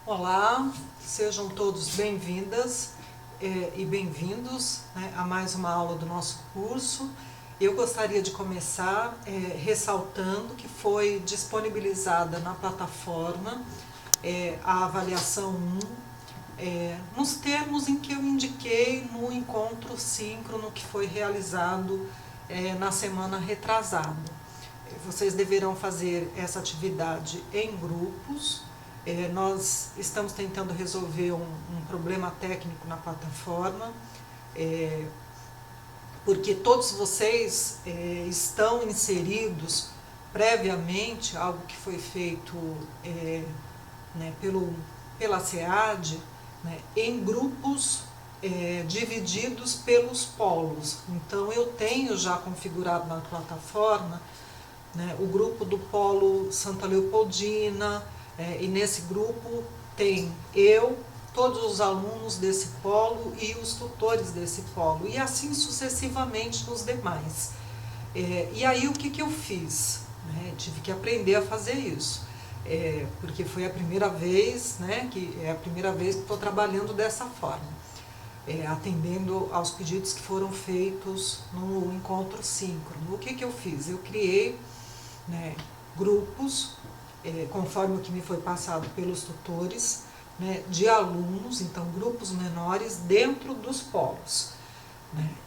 Olá, sejam todos bem-vindas e bem-vindos, a mais uma aula do nosso curso. Eu gostaria de começar ressaltando que foi disponibilizada na plataforma a avaliação 1, nos termos em que eu indiquei no encontro síncrono que foi realizado na semana retrasada. Vocês deverão fazer essa atividade em grupos. Nós estamos tentando resolver um problema técnico na plataforma, porque todos vocês estão inseridos previamente, algo que foi feito pela SEAD, em grupos divididos pelos polos. Então, eu tenho já configurado na plataforma o grupo do polo Santa Leopoldina, e nesse grupo tem eu, todos os alunos desse polo e os tutores desse polo, e assim sucessivamente nos demais. E aí o que eu fiz? Tive que aprender a fazer isso, porque foi a primeira vez, que estou trabalhando dessa forma, atendendo aos pedidos que foram feitos no encontro síncrono. O que eu fiz? Eu criei grupos, conforme o que me foi passado pelos tutores, de alunos, então grupos menores dentro dos polos.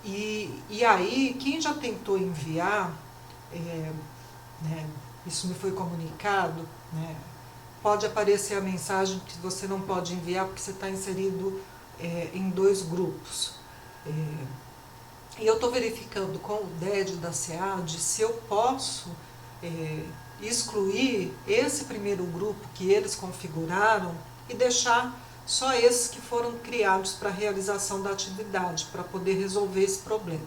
E aí, quem já tentou enviar, isso me foi comunicado, pode aparecer a mensagem que você não pode enviar porque você está inserido em dois grupos. E eu estou verificando com o DED da SEAD se eu posso excluir esse primeiro grupo que eles configuraram e deixar só esses que foram criados para a realização da atividade, para poder resolver esse problema.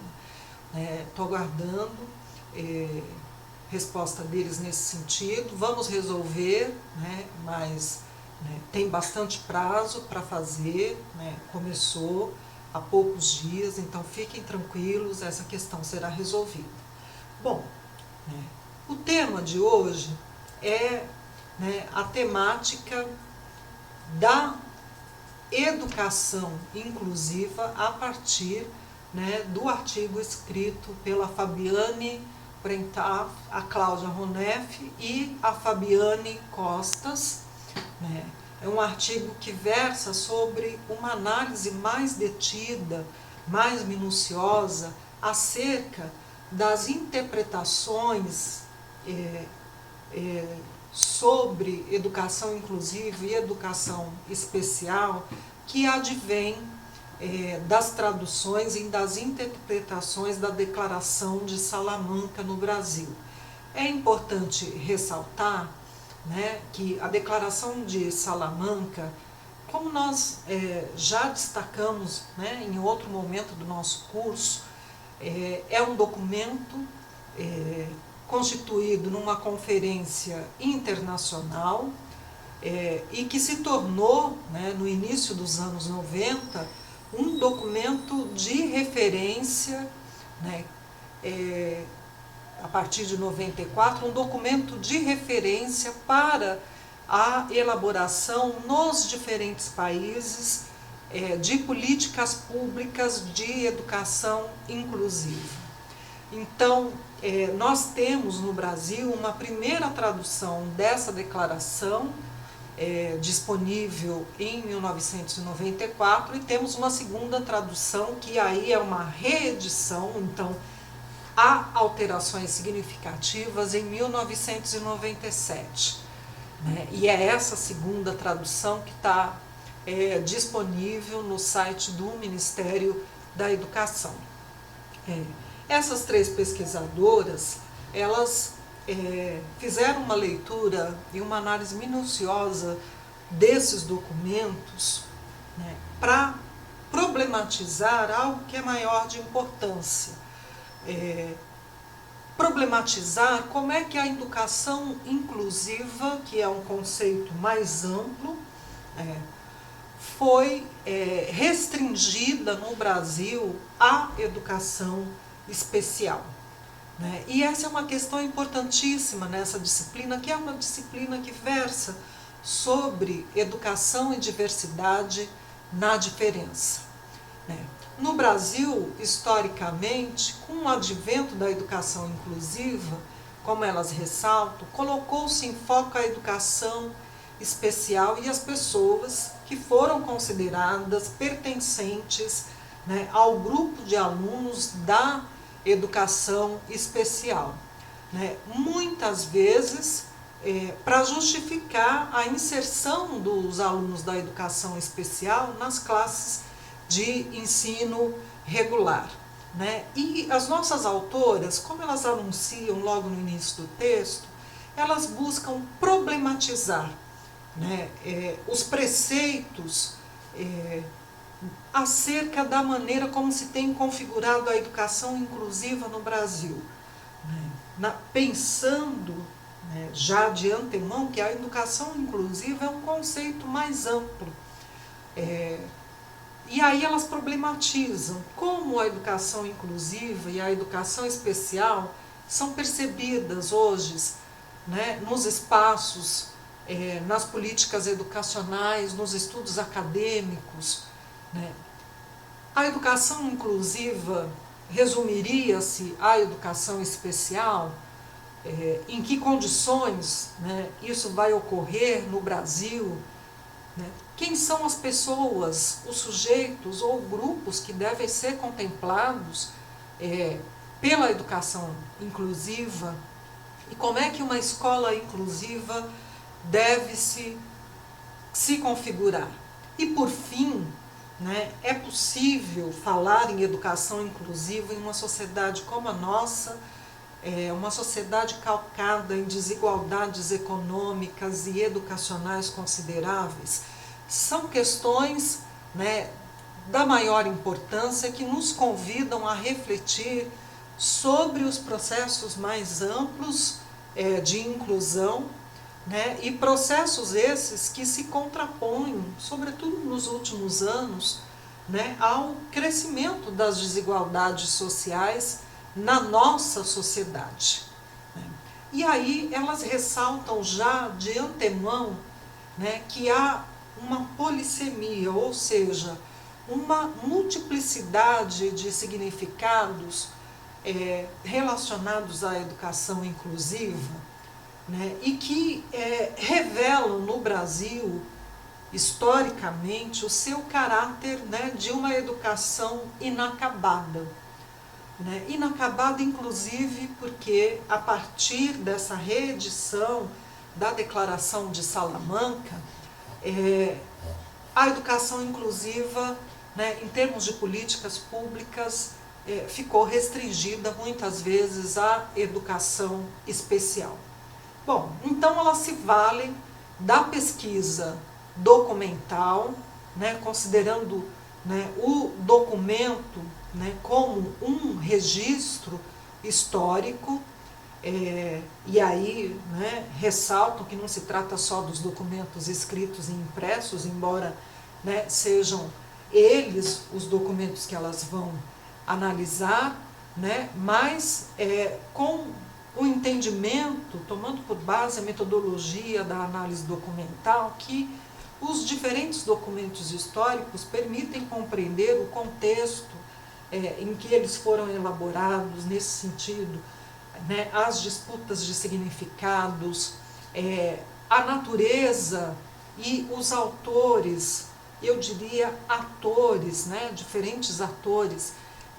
Estou aguardando resposta deles nesse sentido. Vamos resolver, mas tem bastante prazo para fazer, começou há poucos dias, então fiquem tranquilos, essa questão será resolvida. Bom, o tema de hoje é a temática da educação inclusiva a partir do artigo escrito pela Fabiane Brentaf, a Cláudia Ronef e a Fabiane Costas. É um artigo que versa sobre uma análise mais detida, mais minuciosa, acerca das interpretações sobre educação inclusiva e educação especial que advém das traduções e das interpretações da Declaração de Salamanca no Brasil. É importante ressaltar que a Declaração de Salamanca, como nós já destacamos em outro momento do nosso curso, é um documento constituído numa conferência internacional e que se tornou, no início dos anos 90, um documento de referência, a partir de 94, um documento de referência para a elaboração nos diferentes países de políticas públicas de educação inclusiva. Então, nós temos no Brasil uma primeira tradução dessa declaração, disponível em 1994, e temos uma segunda tradução que aí é uma reedição, então há alterações significativas em 1997. E é essa segunda tradução que está disponível no site do Ministério da Educação. Essas três pesquisadoras, elas fizeram uma leitura e uma análise minuciosa desses documentos, para problematizar algo que é maior de importância. Problematizar como é que a educação inclusiva, que é um conceito mais amplo, foi restringida no Brasil à educação especial. E essa é uma questão importantíssima nessa disciplina, que é uma disciplina que versa sobre educação e diversidade na diferença. No Brasil, historicamente, com o advento da educação inclusiva, como elas ressaltam, colocou-se em foco a educação especial e as pessoas que foram consideradas pertencentes, ao grupo de alunos da educação especial. Muitas vezes, para justificar a inserção dos alunos da educação especial nas classes de ensino regular. E as nossas autoras, como elas anunciam logo no início do texto, elas buscam problematizar os preceitos acerca da maneira como se tem configurado a educação inclusiva no Brasil, pensando já de antemão que a educação inclusiva é um conceito mais amplo. E aí elas problematizam como a educação inclusiva e a educação especial são percebidas hoje nos espaços, nas políticas educacionais, nos estudos acadêmicos. A educação inclusiva resumiria-se à educação especial? Em que condições isso vai ocorrer no Brasil? Quem são as pessoas, os sujeitos ou grupos que devem ser contemplados pela educação inclusiva? E como é que uma escola inclusiva deve se configurar? E por fim, é possível falar em educação inclusiva em uma sociedade como a nossa, uma sociedade calcada em desigualdades econômicas e educacionais consideráveis? São questões da maior importância que nos convidam a refletir sobre os processos mais amplos de inclusão, e processos esses que se contrapõem, sobretudo nos últimos anos, ao crescimento das desigualdades sociais na nossa sociedade. E aí elas ressaltam já de antemão que há uma polissemia, ou seja, uma multiplicidade de significados relacionados à educação inclusiva, e que revelam no Brasil, historicamente, o seu caráter de uma educação inacabada. Inacabada, inclusive, porque a partir dessa reedição da Declaração de Salamanca, a educação inclusiva, em termos de políticas públicas, ficou restringida muitas vezes à educação especial. Bom, então elas se valem da pesquisa documental, considerando o documento como um registro histórico, e aí ressaltam que não se trata só dos documentos escritos e impressos, embora sejam eles os documentos que elas vão analisar, mas com o entendimento, tomando por base a metodologia da análise documental, que os diferentes documentos históricos permitem compreender o contexto em que eles foram elaborados, nesse sentido, as disputas de significados, a natureza e os autores, eu diria atores, diferentes atores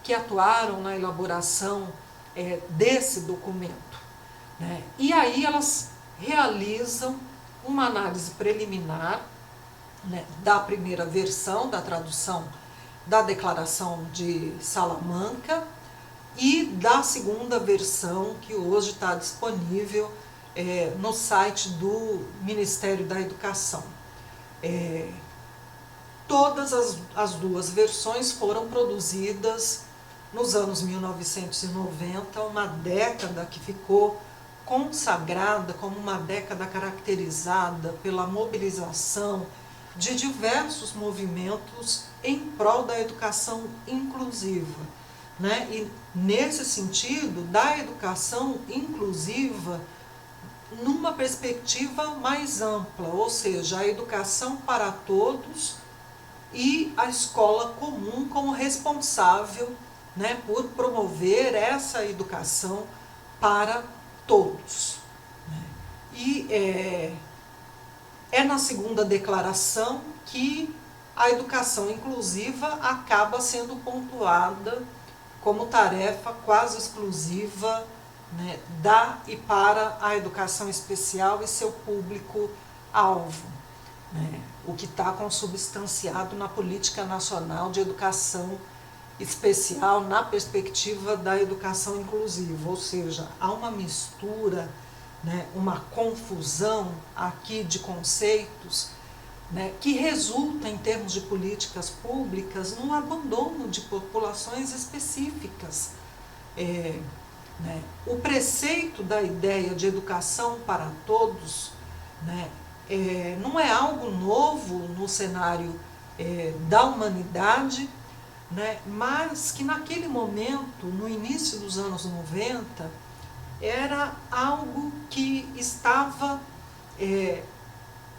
que atuaram na elaboração desse documento. E aí elas realizam uma análise preliminar da primeira versão da tradução da Declaração de Salamanca e da segunda versão, que hoje está disponível no site do Ministério da Educação. Todas as duas versões foram produzidas nos anos 1990, uma década que ficou consagrada como uma década caracterizada pela mobilização de diversos movimentos em prol da educação inclusiva. E nesse sentido, da educação inclusiva numa perspectiva mais ampla, ou seja, a educação para todos e a escola comum como responsável, né, por promover essa educação para todos. E é na segunda declaração que a educação inclusiva acaba sendo pontuada como tarefa quase exclusiva, né, da e para a educação especial e seu público-alvo, né, o que está consubstanciado na Política Nacional de Educação Especial na perspectiva da educação inclusiva, ou seja, há uma mistura, né, uma confusão aqui de conceitos, né, que resulta, em termos de políticas públicas, num abandono de populações específicas. O preceito da ideia de educação para todos, né, não é algo novo no cenário da humanidade, né, mas que naquele momento, no início dos anos 90, era algo que estava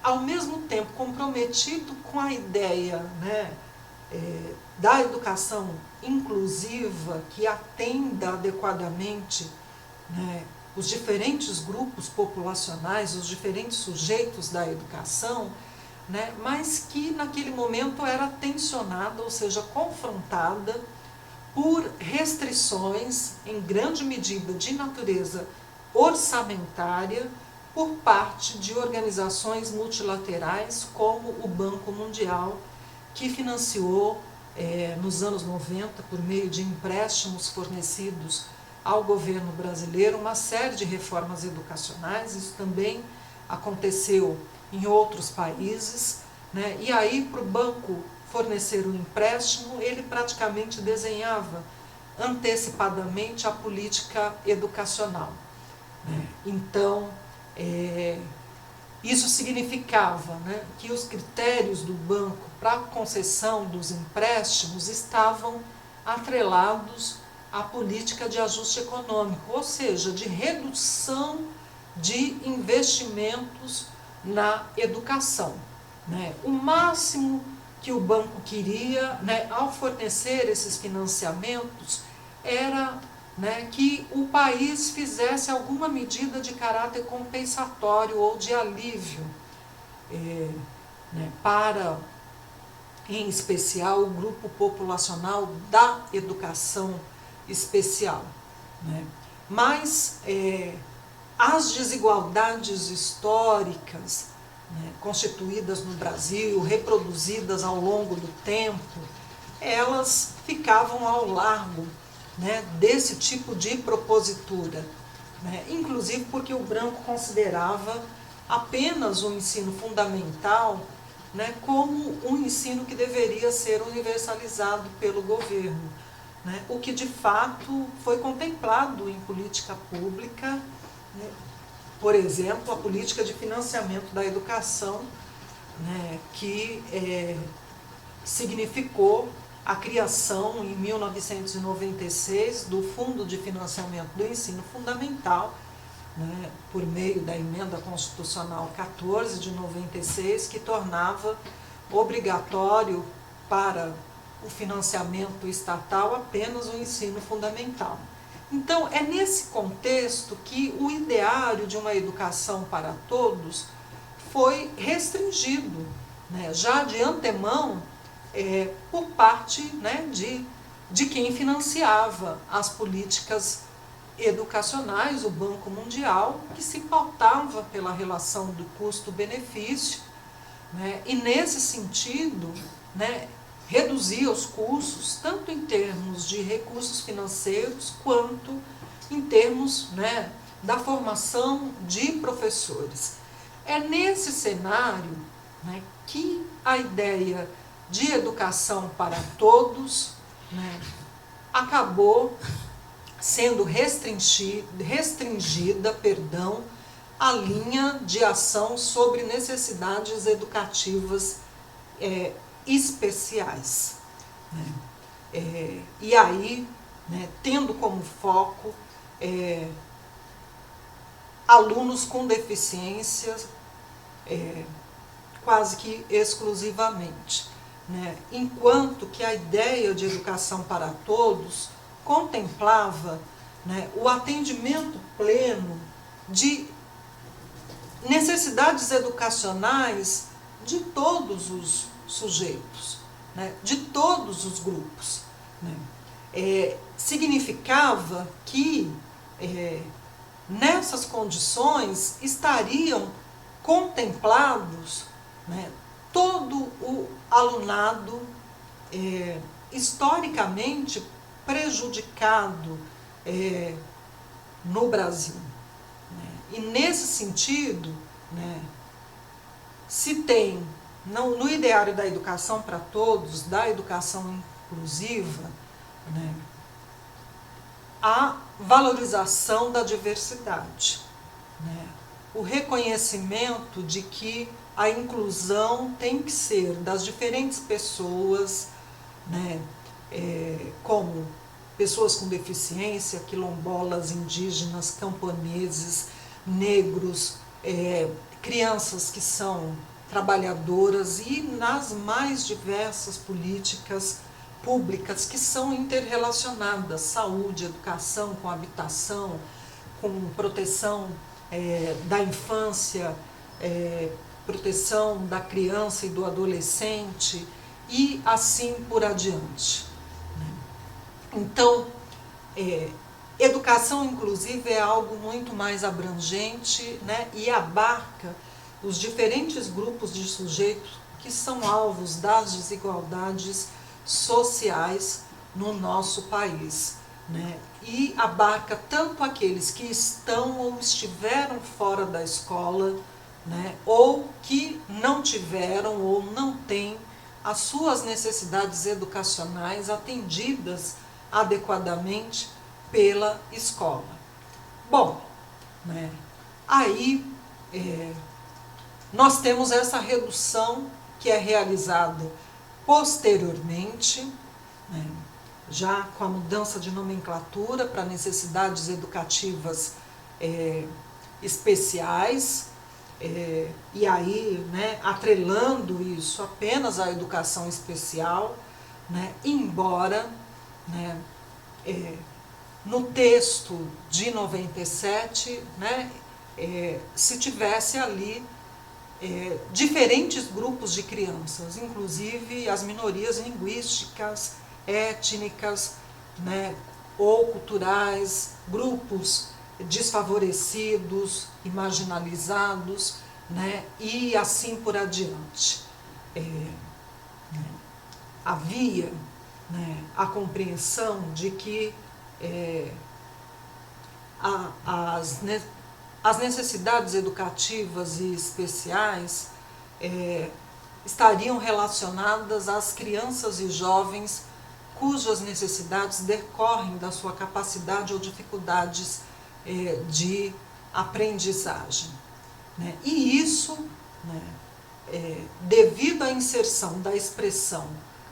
ao mesmo tempo comprometido com a ideia, né, da educação inclusiva, que atenda adequadamente, né, os diferentes grupos populacionais, os diferentes sujeitos da educação, né, mas que naquele momento era tensionada, ou seja, confrontada por restrições, em grande medida de natureza orçamentária, por parte de organizações multilaterais como o Banco Mundial, que financiou nos anos 90, por meio de empréstimos fornecidos ao governo brasileiro, uma série de reformas educacionais. Isso também aconteceu em outros países, né? E aí, para o banco fornecer o empréstimo, ele praticamente desenhava antecipadamente a política educacional, né? Então, isso significava, né, que os critérios do banco para a concessão dos empréstimos estavam atrelados à política de ajuste econômico, ou seja, de redução de investimentos na educação, né? O máximo que o banco queria, né, ao fornecer esses financiamentos, era, né, que o país fizesse alguma medida de caráter compensatório ou de alívio, né, para, em especial, o grupo populacional da educação especial, né? Mas as desigualdades históricas, né, constituídas no Brasil, reproduzidas ao longo do tempo, elas ficavam ao largo, né, desse tipo de propositura, né, inclusive porque o branco considerava apenas o ensino fundamental, né, como um ensino que deveria ser universalizado pelo governo, né, o que de fato foi contemplado em política pública, né, por exemplo, a política de financiamento da educação, né, que significou a criação, em 1996, do Fundo de Financiamento do Ensino Fundamental, né, por meio da Emenda Constitucional 14 de 96, que tornava obrigatório para o financiamento estatal apenas o ensino fundamental. Então, é nesse contexto que o ideário de uma educação para todos foi restringido, né, já de antemão, por parte, né, de quem financiava as políticas educacionais, o Banco Mundial, que se pautava pela relação do custo-benefício, né, e nesse sentido, né, reduzia os custos, tanto em termos de recursos financeiros, quanto em termos, né, da formação de professores. É nesse cenário, né, que a ideia de educação para todos, né, acabou sendo restringida, a linha de ação sobre necessidades educativas especiais, né? E aí, né, tendo como foco alunos com deficiências quase que exclusivamente, né? Enquanto que a ideia de educação para todos contemplava, né, o atendimento pleno de necessidades educacionais de todos os sujeitos, né, de todos os grupos, né? Significava que nessas condições estariam contemplados, né, todo o alunado historicamente prejudicado no Brasil, né? E nesse sentido, né, se tem no ideário da educação para todos, da educação inclusiva, né, a valorização da diversidade, né, o reconhecimento de que a inclusão tem que ser das diferentes pessoas, né, como pessoas com deficiência, quilombolas, indígenas, camponeses, negros, crianças que são trabalhadoras e nas mais diversas políticas públicas que são interrelacionadas, saúde, educação, com habitação, com proteção da infância, proteção da criança e do adolescente e assim por adiante. Então, educação inclusiva é algo muito mais abrangente, né, e abarca os diferentes grupos de sujeitos que são alvos das desigualdades sociais no nosso país, né, e abarca tanto aqueles que estão ou estiveram fora da escola, né, ou que não tiveram ou não têm as suas necessidades educacionais atendidas adequadamente pela escola. Bom, né, aí nós temos essa redução que é realizada posteriormente, né, já com a mudança de nomenclatura para necessidades educativas especiais, e aí, né, atrelando isso apenas à educação especial, né, embora, né, no texto de 97, né, se tivesse ali diferentes grupos de crianças, inclusive as minorias linguísticas, étnicas, né, ou culturais, grupos desfavorecidos e marginalizados, né, e assim por adiante. Havia, né, a compreensão de que as necessidades educativas e especiais estariam relacionadas às crianças e jovens cujas necessidades decorrem da sua capacidade ou dificuldades de aprendizagem, né? E isso, né, devido à inserção da expressão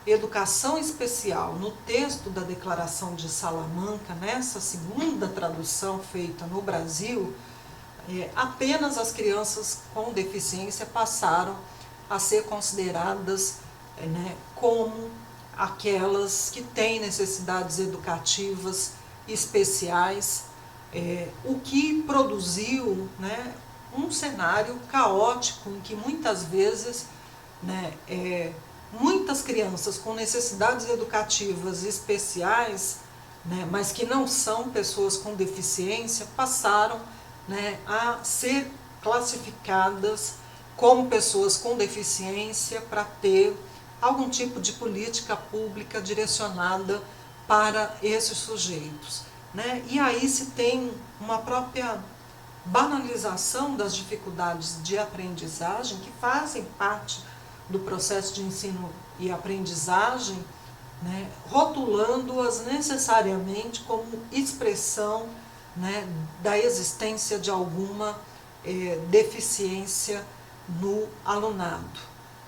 educação especial no texto da Declaração de Salamanca, nessa segunda tradução feita no Brasil, apenas as crianças com deficiência passaram a ser consideradas, né, como aquelas que têm necessidades educativas especiais, o que produziu, né, um cenário caótico em que muitas vezes, né, muitas crianças com necessidades educativas especiais, né, mas que não são pessoas com deficiência, passaram, né, a ser classificadas como pessoas com deficiência para ter algum tipo de política pública direcionada para esses sujeitos, né? E aí se tem uma própria banalização das dificuldades de aprendizagem que fazem parte do processo de ensino e aprendizagem, né, rotulando-as necessariamente como expressão, né, da existência de alguma deficiência no alunado,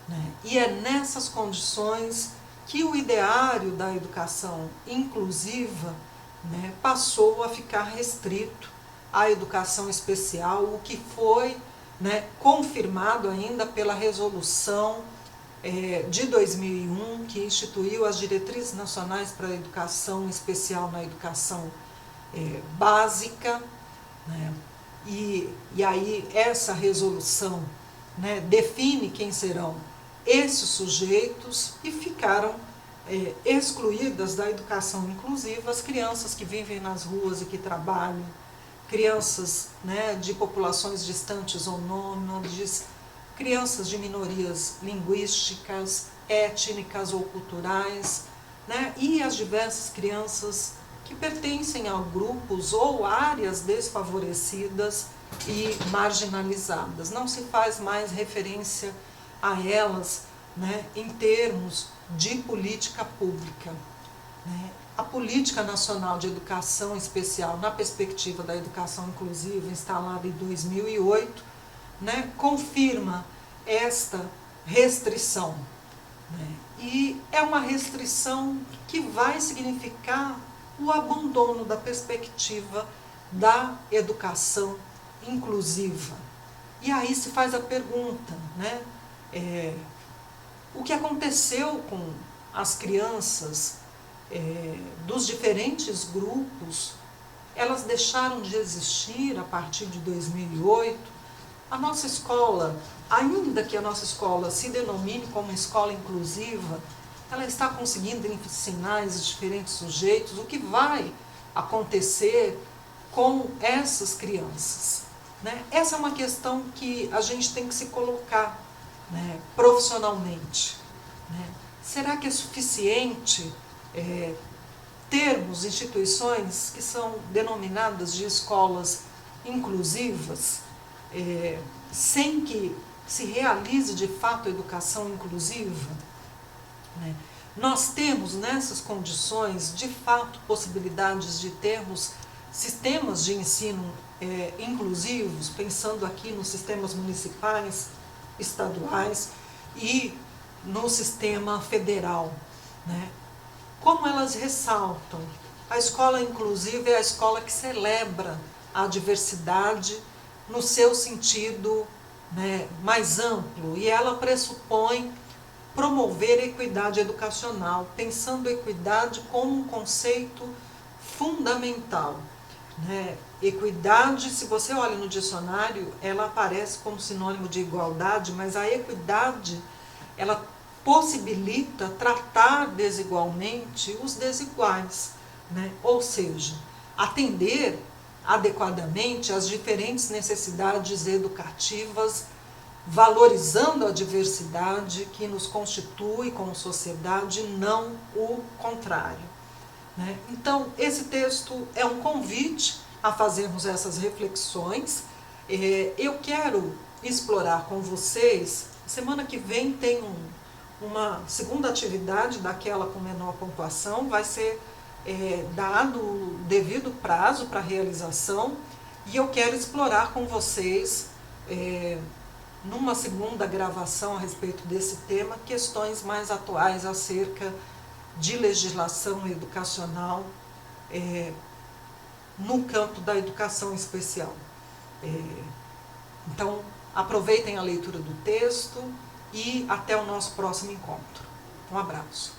né? E é nessas condições que o ideário da educação inclusiva, né, passou a ficar restrito, à educação especial, o que foi, né, confirmado ainda pela resolução de 2001, que instituiu as Diretrizes Nacionais para a Educação Especial na Educação Básica, né? E aí essa resolução, né, define quem serão esses sujeitos e ficaram excluídas da educação inclusiva as crianças que vivem nas ruas e que trabalham, crianças, né, de populações distantes ou nômades, crianças de minorias linguísticas, étnicas ou culturais, né, e as diversas crianças que pertencem a grupos ou áreas desfavorecidas e marginalizadas. Não se faz mais referência a elas, né, em termos de política pública, né? A Política Nacional de Educação Especial, na perspectiva da educação inclusiva, instalada em 2008, né, confirma esta restrição, né? E é uma restrição que vai significar o abandono da perspectiva da educação inclusiva. E aí se faz a pergunta, né, o que aconteceu com as crianças dos diferentes grupos? Elas deixaram de existir a partir de 2008? A nossa escola, ainda que a nossa escola se denomine como escola inclusiva, ela está conseguindo ensinar esses diferentes sujeitos? O que vai acontecer com essas crianças, né? Essa é uma questão que a gente tem que se colocar, né, profissionalmente, né? Será que é suficiente termos instituições que são denominadas de escolas inclusivas, sem que se realize de fato a educação inclusiva, né? Nós temos nessas condições, de fato, possibilidades de termos sistemas de ensino inclusivos, pensando aqui nos sistemas municipais, estaduais e no sistema federal, né? Como elas ressaltam, a escola inclusiva é a escola que celebra a diversidade no seu sentido, né, mais amplo, e ela pressupõe promover a equidade educacional, pensando a equidade como um conceito fundamental, né? Equidade, se você olha no dicionário, ela aparece como sinônimo de igualdade, mas a equidade, ela possibilita tratar desigualmente os desiguais, né? Ou seja, atender adequadamente às diferentes necessidades educativas, valorizando a diversidade que nos constitui como sociedade, não o contrário, né? Então, esse texto é um convite a fazermos essas reflexões. Eu quero explorar com vocês, semana que vem tem uma segunda atividade daquela com menor pontuação, vai ser dado o devido prazo para realização, e eu quero explorar com vocês, numa segunda gravação a respeito desse tema, questões mais atuais acerca de legislação educacional no campo da educação especial. Então, aproveitem a leitura do texto e até o nosso próximo encontro. Um abraço.